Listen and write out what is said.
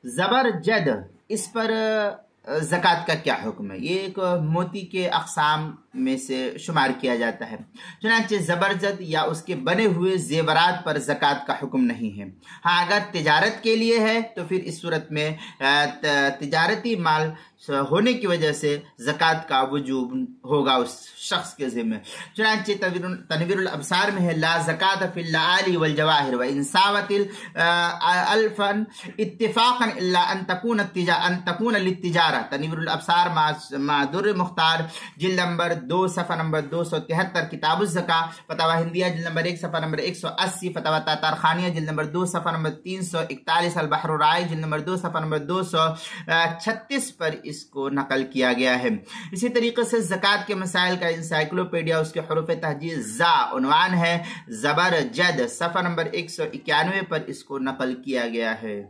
زبر جد، اس پر زکوٰۃ کا کیا حکم ہے؟ یہ ایک موتی کے اقسام میں سے شمار کیا جاتا ہے، چنانچہ زبرجد یا اس کے بنے ہوئے زیورات پر زکوٰۃ کا حکم نہیں ہے۔ ہاں اگر تجارت کے لیے ہے تو پھر اس صورت میں تجارتی مال ہونے کی وجہ سے زکوٰۃ کا وجوب ہوگا اس شخص کے ذمہ۔ چنانچہ تنویر الابصار میں ہے لا زکوٰۃ فی اللآلی والجواہر وان ساوت الفا اتفاقا الا ان تکون للتجارہ۔ تنویر الابصار مع در مختار جلد نمبر 2 صفحہ نمبر 273، کتاب الزکاة، فتاوی ہندیہ جلد نمبر 1 صفحہ نمبر 180، فتاوی تاتارخانیہ جلد نمبر 2 صفحہ نمبر 341، البحر الرائع جلد نمبر 2 صفحہ نمبر 236 پر اس کو نقل کیا گیا ہے۔ اسی طریقے سے زکوٰۃ کے مسائل کا انسائکلوپیڈیا اس کے حروف تہجی زا عنوان ہے، زبر جد صفحہ نمبر 191 پر اس کو نقل کیا گیا ہے۔